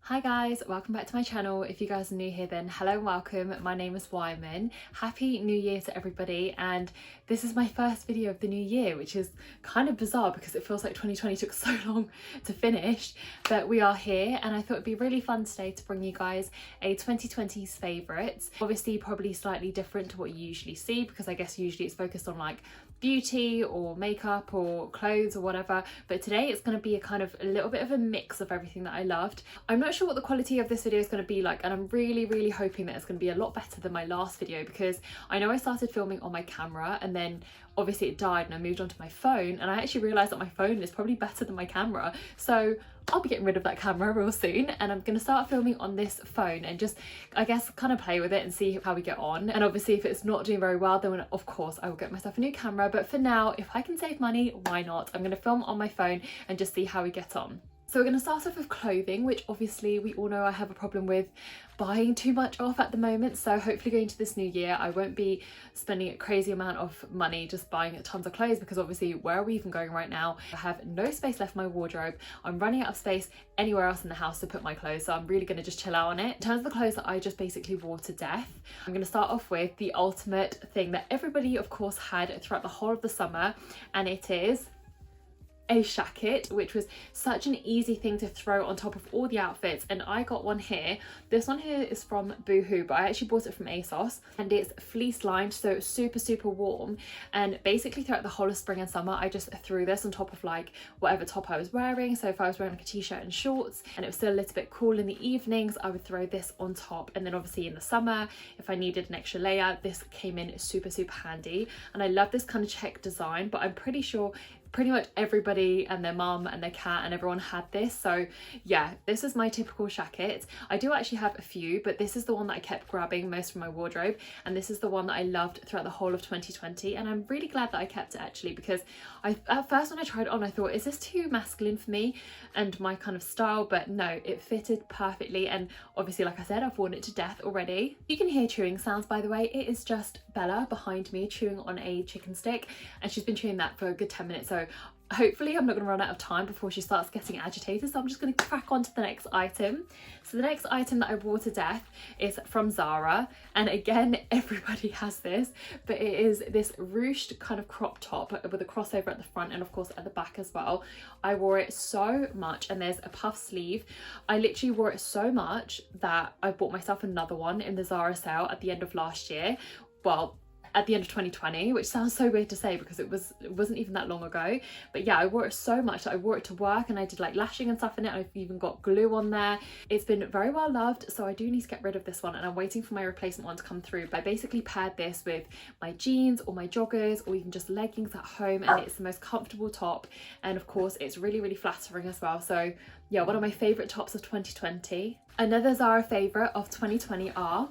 Hi guys, welcome back to my channel. If you guys are new here, then hello and welcome. My name is Wyman. Happy New Year to everybody, and this is my first video of the new year, which is kind of bizarre because it feels like 2020 took so long to finish, but we are here and I thought it'd be really fun today to bring you guys a 2020's favourites. Obviously probably slightly different to what you usually see because I guess usually it's focused on like beauty or makeup or clothes or whatever, but today it's going to be a little bit of a mix of everything that I loved. I'm not sure what the quality of this video is going to be like, and I'm really hoping that it's going to be a lot better than my last video because I know I started filming on my camera and then obviously it died and I moved on to my phone, and I actually realised that my phone is probably better than my camera, so I'll be getting rid of that camera real soon and I'm going to start filming on this phone and just I guess kind of play with it and see how we get on. And obviously if it's not doing very well, then of course I will get myself a new camera, but for now if I can save money, why not? I'm going to film on my phone and just see how we get on. So we're going to start off with clothing, which obviously we all know I have a problem with buying too much off at the moment. So hopefully going into this new year, I won't be spending a crazy amount of money just buying tons of clothes, because obviously where are we even going right now? I have no space left in my wardrobe. I'm running out of space anywhere else in the house to put my clothes. So I'm really going to just chill out on it. In terms of the clothes that I just basically wore to death, I'm going to start off with the ultimate thing that everybody of course had throughout the whole of the summer, and it is a shacket, which was such an easy thing to throw on top of all the outfits. And I got one here. This one here is from Boohoo, but I actually bought it from ASOS, and it's fleece lined, so it's super warm. And basically throughout the whole of spring and summer I just threw this on top of like whatever top I was wearing. So if I was wearing like a t-shirt and shorts and it was still a little bit cool in the evenings, I would throw this on top. And then obviously in the summer, if I needed an extra layer, this came in super handy. And I love this kind of check design, but I'm pretty sure pretty much everybody and their mum and their cat and everyone had this. So yeah, this is my typical shacket. I do actually have a few, but this is the one that I kept grabbing most from my wardrobe, and this is the one that I loved throughout the whole of 2020. And I'm really glad that I kept it actually, because at first when I tried it on I thought, is this too masculine for me and my kind of style? But no, it fitted perfectly, and obviously like I said, I've worn it to death already. You can hear chewing sounds, by the way. It is just Bella behind me chewing on a chicken stick, and she's been chewing that for a good 10 minutes, so hopefully I'm not going to run out of time before she starts getting agitated. So I'm just going to crack on to the next item. So the next item that I wore to death is from Zara, and again everybody has this, but it is this ruched kind of crop top with a crossover at the front and of course at the back as well. I wore it so much, and there's a puff sleeve. I literally wore it so much that I bought myself another one in the Zara sale at the end of last year. Well, at the end of 2020, which sounds so weird to say because it wasn't even that long ago. But yeah, I wore it so much that I wore it to work and I did like lashing and stuff in it. I've even got glue on there. It's been very well loved, so I do need to get rid of this one, and I'm waiting for my replacement one to come through. But I basically paired this with my jeans or my joggers or even just leggings at home, and it's the most comfortable top, and of course it's really flattering as well. So yeah, one of my favourite tops of 2020. Another Zara favourite of 2020 are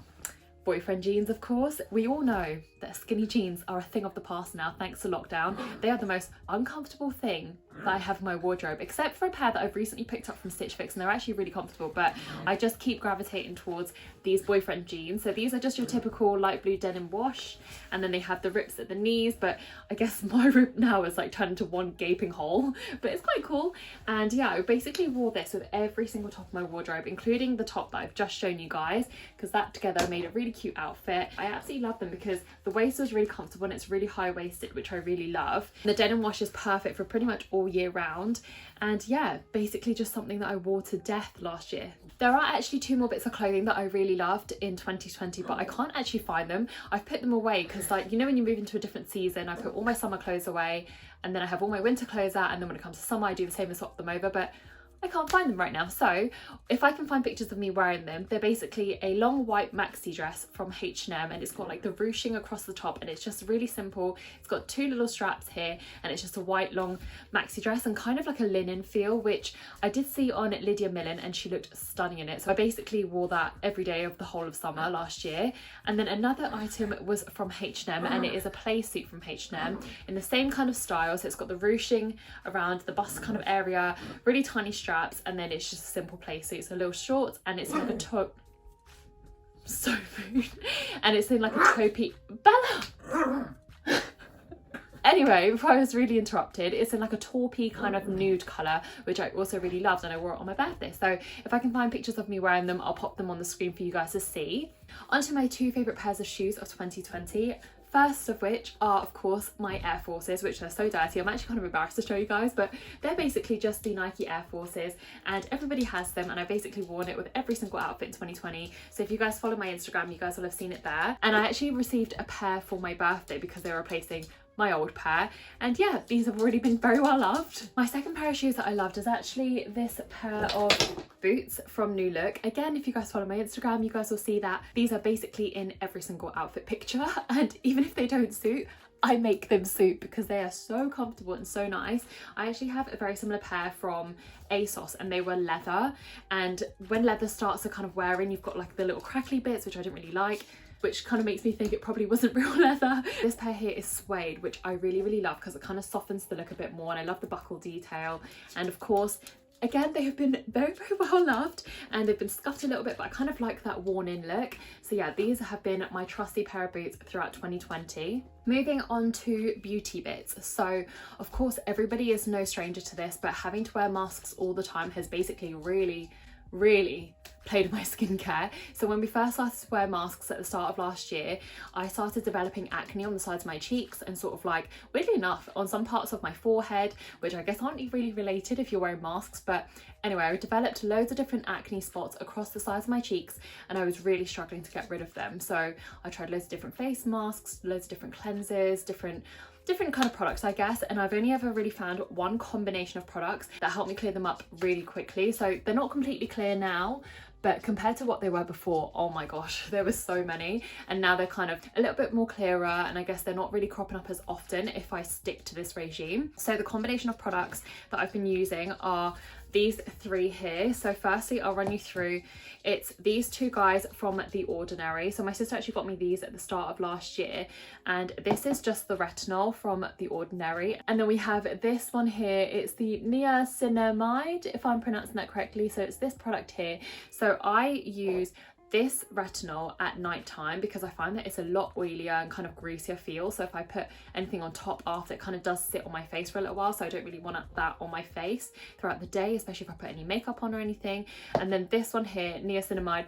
boyfriend jeans, of course. We all know that skinny jeans are a thing of the past now, thanks to lockdown. They are the most uncomfortable thing that I have in my wardrobe, except for a pair that I've recently picked up from Stitch Fix, and they're actually really comfortable, but I just keep gravitating towards these boyfriend jeans. So these are just your typical light blue denim wash, and then they have the rips at the knees, but I guess my rip now is like turned into one gaping hole, but it's quite cool. And yeah, I basically wore this with every single top of my wardrobe, including the top that I've just shown you guys, because that together made a really cute outfit. I absolutely love them because the waist was really comfortable and it's really high-waisted, which I really love. The denim wash is perfect for pretty much all year round, and yeah, basically just something that I wore to death last year. There are actually two more bits of clothing that I really loved in 2020, but I can't actually find them. I've put them away because, like, you know, when you move into a different season, I put all my summer clothes away and then I have all my winter clothes out, and then when it comes to summer I do the same and swap them over, but I can't find them right now. So if I can find pictures of me wearing them, they're basically a long white maxi dress from H&M, and it's got like the ruching across the top, and it's just really simple. It's got two little straps here, and it's just a white long maxi dress and kind of like a linen feel, which I did see on Lydia Millen and she looked stunning in it. So I basically wore that every day of the whole of summer last year. And then another item was from H&M, and it is a play suit from H&M in the same kind of style. So it's got the ruching around the bust kind of area, really tiny straps, and then it's just a simple play suit. So little shorts, and it's like a taupe, so rude, and it's in like a taupey, Bella. anyway, before I was really interrupted, it's in like a taupey kind of nude colour, which I also really loved, and I wore it on my birthday. So if I can find pictures of me wearing them, I'll pop them on the screen for you guys to see. Onto my two favourite pairs of shoes of 2020. First of which are, of course, my Air Forces, which are so dirty. I'm actually kind of embarrassed to show you guys, but they're basically just the Nike Air Forces, and everybody has them, and I basically worn it with every single outfit in 2020. So if you guys follow my Instagram, you guys will have seen it there. And I actually received a pair for my birthday because they were replacing my old pair, and yeah, these have already been very well loved. My second pair of shoes that I loved is actually this pair of boots from New Look. Again, if you guys follow my Instagram, you guys will see that these are basically in every single outfit picture, and even if they don't suit, I make them suit because they are so comfortable and so nice. I actually have a very similar pair from ASOS, and they were leather, and when leather starts to kind of wear in, you've got like the little crackly bits, which I didn't really like, which kind of makes me think it probably wasn't real leather. This pair here is suede, which I really love because it kind of softens the look a bit more, and I love the buckle detail. And of course, again, they have been very well loved, and they've been scuffed a little bit, but I kind of like that worn in look. So yeah, these have been my trusty pair of boots throughout 2020. Moving on to beauty bits. So of course, everybody is no stranger to this, but having to wear masks all the time has basically really played with my skincare. So when we first started to wear masks at the start of last year, I started developing acne on the sides of my cheeks, and sort of like, weirdly enough, on some parts of my forehead, which I guess aren't really related if you're wearing masks. But anyway, I developed loads of different acne spots across the sides of my cheeks, and I was really struggling to get rid of them. So I tried loads of different face masks, loads of different cleansers, different kind of products, I guess, and I've only ever really found one combination of products that helped me clear them up really quickly. So they're not completely clear now, but compared to what they were before, oh my gosh, there were so many, and now they're kind of a little bit more clearer, and I guess they're not really cropping up as often if I stick to this regime. So the combination of products that I've been using are these three here. So firstly, I'll run you through, it's these two guys from The Ordinary. So my sister actually got me these at the start of last year, and this is just the retinol from The Ordinary. And then we have this one here, it's the niacinamide, if I'm pronouncing that correctly. So it's this product here. So I use this retinol at night time because I find that it's a lot oilier and kind of greasier feel. So if I put anything on top after, it kind of does sit on my face for a little while. So I don't really want that on my face throughout the day, especially if I put any makeup on or anything. And then this one here, niacinamide,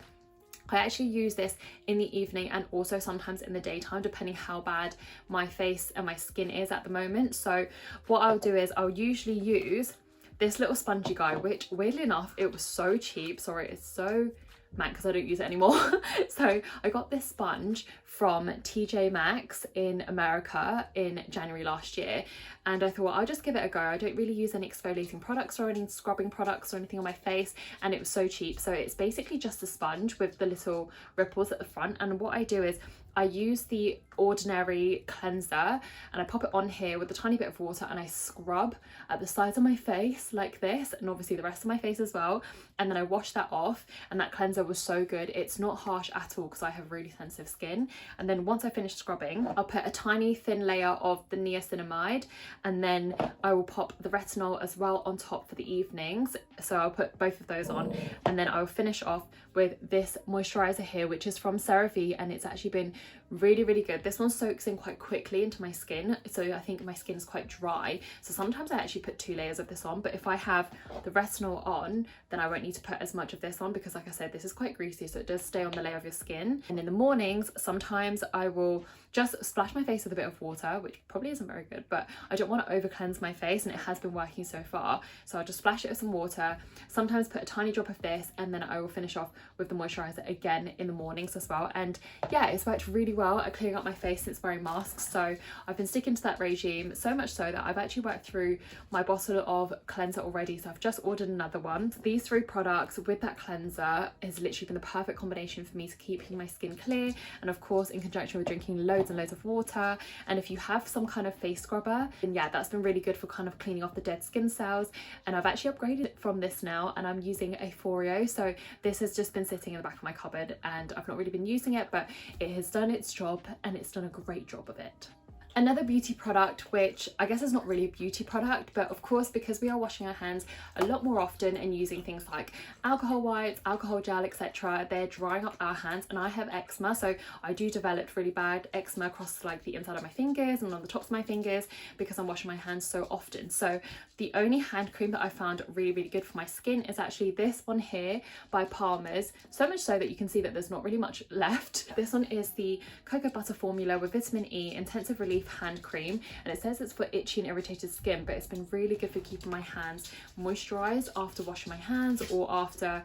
I actually use this in the evening and also sometimes in the daytime, depending how bad my face and my skin is at the moment. So what I'll do is I'll usually use this little spongy guy, which weirdly enough, it was so cheap. Sorry, it's so matte because I don't use it anymore. So I got this sponge from TJ Maxx in America in January last year, and I thought I'll just give it a go. I don't really use any exfoliating products or any scrubbing products or anything on my face, and it was so cheap. So it's basically just a sponge with the little ripples at the front, and what I do is I use the Ordinary cleanser and I pop it on here with a tiny bit of water, and I scrub at the sides of my face like this, and obviously the rest of my face as well, and then I wash that off. And that cleanser was so good. It's not harsh at all because I have really sensitive skin. And then once I finish scrubbing, I'll put a tiny thin layer of the niacinamide, and then I will pop the retinol as well on top for the evenings. So I'll put both of those on, and then I'll finish off with this moisturizer here, which is from CeraVe, and it's actually been really good. This one soaks in quite quickly into my skin, so I think my skin is quite dry, so sometimes I actually put 2 layers of this on. But if I have the retinol on, then I won't need to put as much of this on because, like I said, this is quite greasy, so it does stay on the layer of your skin. And in the mornings, sometimes I will just splash my face with a bit of water, which probably isn't very good, but I don't want to over cleanse my face, and it has been working so far. So I'll just splash it with some water, sometimes put a tiny drop of this, and then I will finish off with the moisturizer again in the mornings as well. And yeah, it's worked really well at clearing up my face since wearing masks. So I've been sticking to that regime, so much so that I've actually worked through my bottle of cleanser already, so I've just ordered another one. These 3 products with that cleanser has literally been the perfect combination for me to keeping my skin clear, and of course in conjunction with drinking loads and loads of water. And if you have some kind of face scrubber, then yeah, that's been really good for kind of cleaning off the dead skin cells. And I've actually upgraded from this now, and I'm using a Foreo. So this has just been sitting in the back of my cupboard, and I've not really been using it, but it has done its job, and it's done a great job of it. Another beauty product, which I guess is not really a beauty product, but of course because we are washing our hands a lot more often and using things like alcohol wipes, alcohol gel, etc., they're drying up our hands, and I have eczema, so I do develop really bad eczema across like the inside of my fingers and on the tops of my fingers because I'm washing my hands so often. So the only hand cream that I found really good for my skin is actually this one here by Palmer's, so much so that you can see that there's not really much left. This one is the cocoa butter formula with vitamin E intensive relief hand cream, and it says it's for itchy and irritated skin, but it's been really good for keeping my hands moisturized after washing my hands or after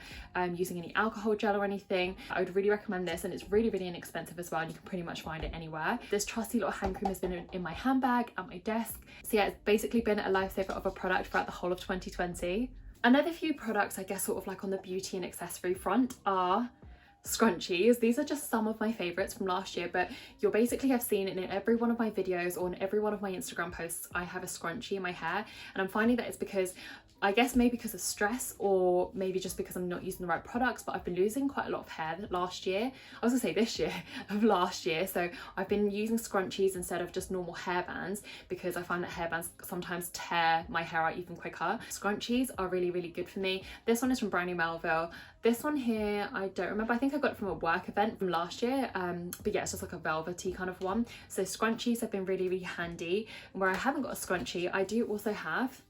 using any alcohol gel or anything. I would really recommend this, and it's really inexpensive as well, and you can pretty much find it anywhere. This trusty little hand cream has been in my handbag at my desk, so yeah, it's basically been a lifesaver of a product throughout the whole of 2020. Another few products, I guess, sort of like on the beauty and accessory front, are scrunchies. These are just some of my favorites from last year, but you'll basically have seen it in every one of my videos or in every one of my Instagram posts. I have a scrunchie in my hair, and I'm finding that it's because, I guess maybe because of stress, or maybe just because I'm not using the right products, but I've been losing quite a lot of hair last year. I was gonna say this year, of last year. So I've been using scrunchies instead of just normal hairbands because I find that hairbands sometimes tear my hair out even quicker. Scrunchies are really good for me. This one is from Brownie Melville. This one here, I don't remember. I think I got it from a work event from last year. But yeah, it's just like a velvety kind of one. So scrunchies have been really handy. And where I haven't got a scrunchie, I do also have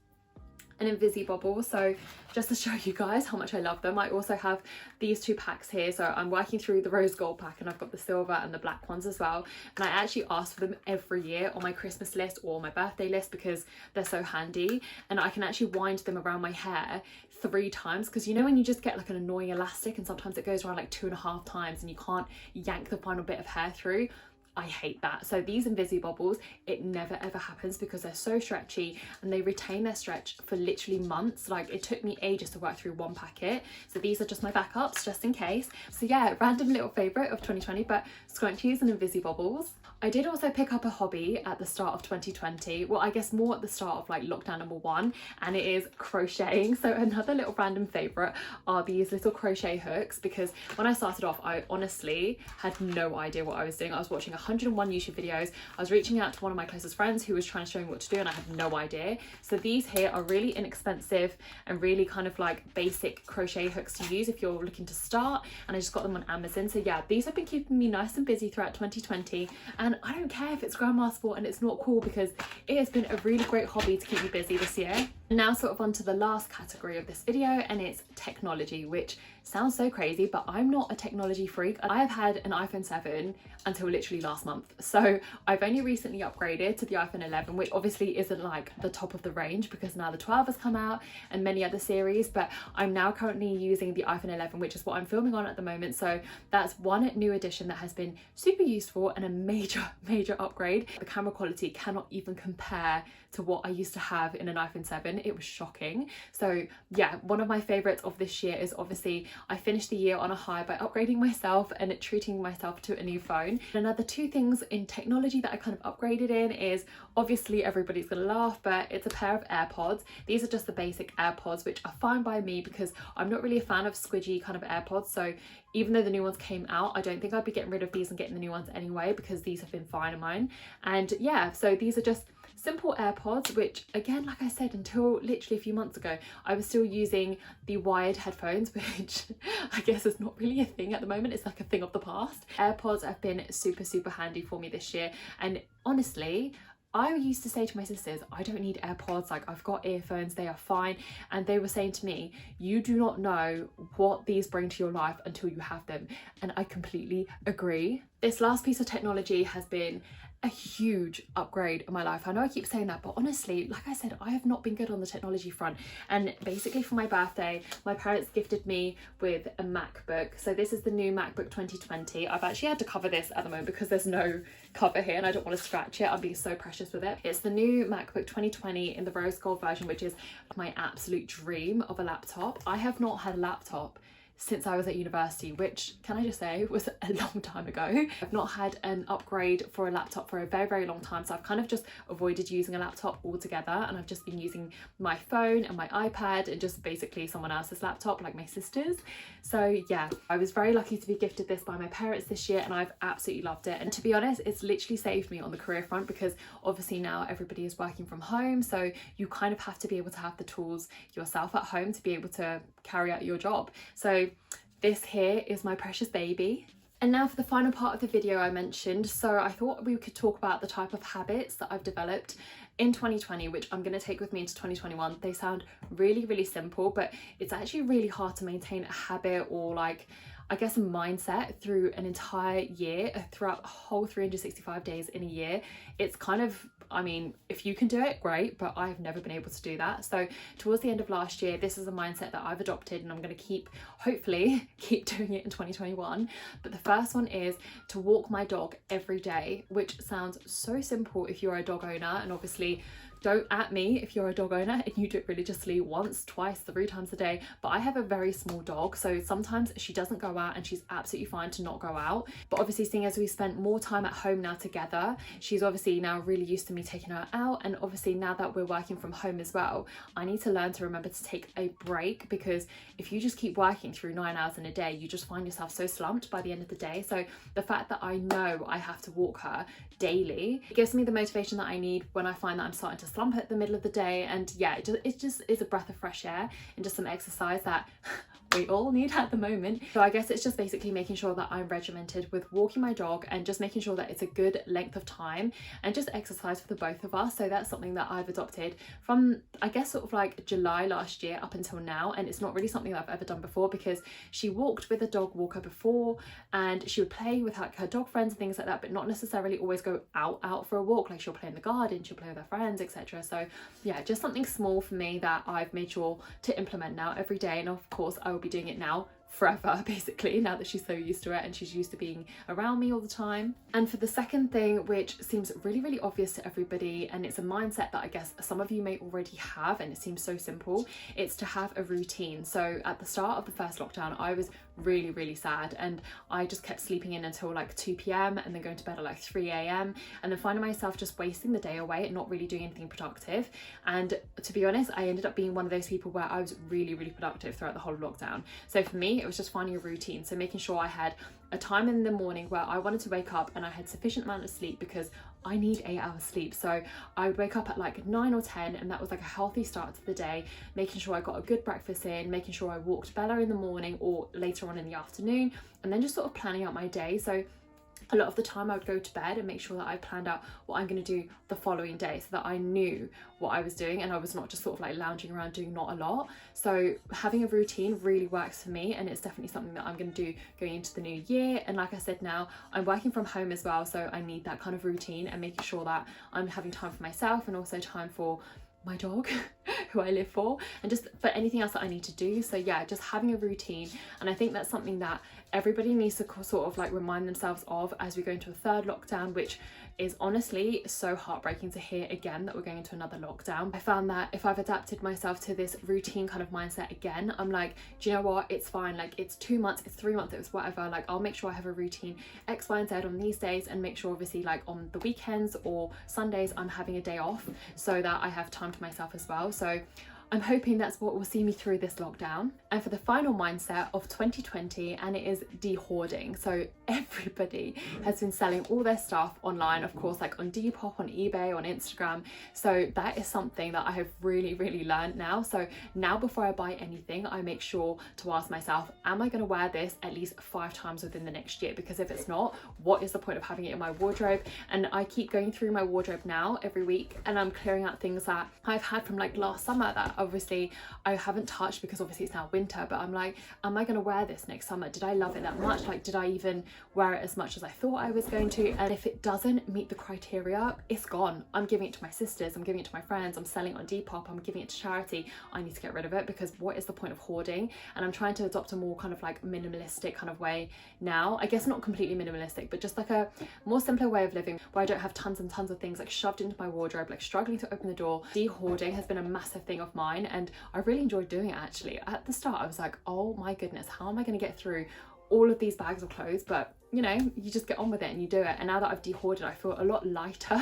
an Invisibobble. So just to show you guys how much I love them, I also have these two packs here. So I'm working through the rose gold pack, and I've got the silver and the black ones as well, and I actually ask for them every year on my Christmas list or my birthday list because they're so handy, and I can actually wind them around my hair 3 times, because you know when you just get like an annoying elastic and sometimes it goes around like 2.5 times and you can't yank the final bit of hair through. I hate that. So these Invisibobbles, it never ever happens because they're so stretchy and they retain their stretch for literally months. Like it took me ages to work through one packet. So these are just my backups just in case. So yeah, random little favorite of 2020, but scrunchies and Invisibobbles. I did also pick up a hobby at the start of 2020. Well, I guess more at the start of like lockdown number 1, and it is crocheting. So another little random favorite are these little crochet hooks, because when I started off, I honestly had no idea what I was doing. I was watching 101 YouTube videos. I was reaching out to one of my closest friends who was trying to show me what to do, and I had no idea. So these here are really inexpensive and really kind of like basic crochet hooks to use if you're looking to start, and I just got them on Amazon. So yeah, these have been keeping me nice and busy throughout 2020, and I don't care if it's grandma sport and it's not cool, because it has been a really great hobby to keep me busy this year. And now sort of onto the last category of this video, and it's technology, which sounds so crazy, but I'm not a technology freak. I have had an iPhone 7 until literally last month, so I've only recently upgraded to the iPhone 11, which obviously isn't like the top of the range because now the 12 has come out and many other series, but I'm now currently using the iPhone 11, which is what I'm filming on at the moment. So that's one new addition that has been super useful and a major upgrade. The camera quality cannot even compare to what I used to have in an iPhone 7. It was shocking. So yeah, one of my favorites of this year is obviously I finished the year on a high by upgrading myself and treating myself to a new phone. And another 2 things in technology that I kind of upgraded in is, obviously everybody's gonna laugh, but it's a pair of AirPods. These are just the basic AirPods, which are fine by me because I'm not really a fan of squidgy kind of AirPods. So even though the new ones came out, I don't think I'd be getting rid of these and getting the new ones anyway, because these have been fine of mine. And yeah, so these are just simple AirPods, which again, like I said, until literally a few months ago, I was still using the wired headphones, which I guess is not really a thing at the moment. It's like a thing of the past. AirPods have been super handy for me this year. And honestly, I used to say to my sisters, I don't need AirPods, like I've got earphones, they are fine. And they were saying to me, you do not know what these bring to your life until you have them. And I completely agree. This last piece of technology has been a huge upgrade in my life. I know I keep saying that, but honestly, like I said, I have not been good on the technology front. And basically for my birthday, my parents gifted me with a MacBook. So this is the new MacBook 2020. I've actually had to cover this at the moment because there's no cover here and I don't want to scratch it. I'm being so precious with it. It's the new MacBook 2020 in the rose gold version, which is my absolute dream of a laptop. I have not had a laptop since I was at university, which, can I just say, was a long time ago. I've not had an upgrade for a laptop for a very, very long time, so I've kind of just avoided using a laptop altogether, and I've just been using my phone and my iPad and just basically someone else's laptop, like my sister's. So yeah, I was very lucky to be gifted this by my parents this year, and I've absolutely loved it. And to be honest, it's literally saved me on the career front, because obviously now everybody is working from home, so you kind of have to be able to have the tools yourself at home to be able to carry out your job. So this here is my precious baby. And now for the final part of the video I mentioned, so I thought we could talk about the type of habits that I've developed in 2020, which I'm going to take with me into 2021. They sound really, really simple, but it's actually really hard to maintain a habit, or like, I guess, a mindset through an entire year, throughout the whole 365 days in a year. It's kind of, I mean, if you can do it, great, but I've never been able to do that. So towards the end of last year, this is a mindset that I've adopted, and I'm going to hopefully keep doing it in 2021. But the first one is to walk my dog every day, which sounds so simple if you're a dog owner, and obviously don't at me if you're a dog owner and you do it religiously once, twice, 3 times a day. But I have a very small dog, so sometimes she doesn't go out, and she's absolutely fine to not go out. But obviously, seeing as we spent more time at home now together, she's obviously now really used to me taking her out. And obviously now that we're working from home as well, I need to learn to remember to take a break, because if you just keep working through 9 hours in a day, you just find yourself so slumped by the end of the day. So the fact that I know I have to walk her daily, it gives me the motivation that I need when I find that I'm starting to slump at the middle of the day. And yeah, it just is a breath of fresh air and just some exercise that we all need at the moment. So I guess it's just basically making sure that I'm regimented with walking my dog, and just making sure that it's a good length of time, and just exercise for the both of us. So that's something that I've adopted from, I guess, sort of like July last year up until now. And it's not really something that I've ever done before, because she walked with a dog walker before, and she would play with her dog friends and things like that, but not necessarily always go out for a walk. Like, she'll play in the garden, she'll play with her friends, etc. So yeah, just something small for me that I've made sure to implement now every day. And of course I will be doing it now forever, basically, now that she's so used to it and she's used to being around me all the time. And for the second thing, which seems really, really obvious to everybody, and it's a mindset that I guess some of you may already have, and it seems so simple, it's to have a routine. So at the start of the first lockdown, I was really, really sad, and I just kept sleeping in until like 2 p.m. and then going to bed at like 3 a.m. and then finding myself just wasting the day away and not really doing anything productive. And to be honest, I ended up being one of those people where I was really, really productive throughout the whole lockdown. So for me, it was just finding a routine. So making sure I had a time in the morning where I wanted to wake up and I had sufficient amount of sleep, because I need 8 hours sleep. So I would wake up at like 9 or 10, and that was like a healthy start to the day, making sure I got a good breakfast in, making sure I walked Bella in the morning or later on in the afternoon, and then just sort of planning out my day. So a lot of the time I would go to bed and make sure that I planned out what I'm going to do the following day, so that I knew what I was doing and I was not just sort of like lounging around doing not a lot. So having a routine really works for me, and it's definitely something that I'm going to do going into the new year. And like I said, now I'm working from home as well, so I need that kind of routine and making sure that I'm having time for myself and also time for my dog who I live for, and just for anything else that I need to do. So yeah, just having a routine. And I think that's something that everybody needs to sort of like remind themselves of as we go into a third lockdown, which is honestly so heartbreaking to hear again that we're going into another lockdown. I found that if I've adapted myself to this routine kind of mindset again, I'm like, do you know what, it's fine, like it's 2 months, it's 3 months, it's whatever, like I'll make sure I have a routine X, Y and Z on these days, and make sure obviously like on the weekends or Sundays I'm having a day off, so that I have time to myself as well. So I'm hoping that's what will see me through this lockdown. And for the final mindset of 2020, and it is de-hoarding. So everybody has been selling all their stuff online, of course, like on Depop, on eBay, on Instagram. So that is something that I have really, really learned now. So now before I buy anything, I make sure to ask myself, am I going to wear this at least 5 times within the next year? Because if it's not, what is the point of having it in my wardrobe? And I keep going through my wardrobe now every week, and I'm clearing out things that I've had from like last summer that obviously I haven't touched, because obviously it's now winter, but I'm like, am I going to wear this next summer? Did I love it that much? Like, did I even wear it as much as I thought I was going to? And if it doesn't meet the criteria, it's gone. I'm giving it to my sisters, I'm giving it to my friends, I'm selling it on Depop, I'm giving it to charity. I need to get rid of it, because what is the point of hoarding? And I'm trying to adopt a more kind of like minimalistic kind of way now. I guess not completely minimalistic, but just like a more simpler way of living, where I don't have tons and tons of things like shoved into my wardrobe, like struggling to open the door. De-hoarding has been a massive thing of mine. fine, and I really enjoyed doing it actually. At the start I was like, oh my goodness, how am I going to get through all of these bags of clothes? But you know, you just get on with it and you do it. And now that I've de-hoarded, I feel a lot lighter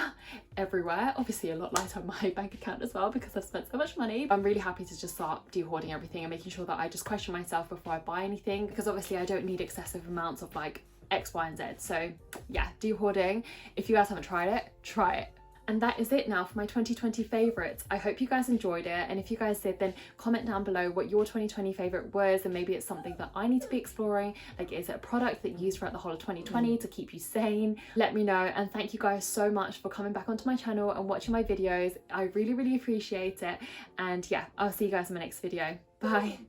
everywhere. Obviously a lot lighter on my bank account as well, because I've spent so much money. I'm really happy to just start de-hoarding everything and making sure that I just question myself before I buy anything, because obviously I don't need excessive amounts of like X, Y, and Z. So yeah, de-hoarding. If you guys haven't tried it, try it. And that is it now for my 2020 favourites. I hope you guys enjoyed it, and if you guys did, then comment down below what your 2020 favourite was, and maybe it's something that I need to be exploring. Like, is it a product that you used throughout the whole of 2020 to keep you sane? Let me know. And thank you guys so much for coming back onto my channel and watching my videos. I really, really appreciate it. And yeah, I'll see you guys in my next video. Bye.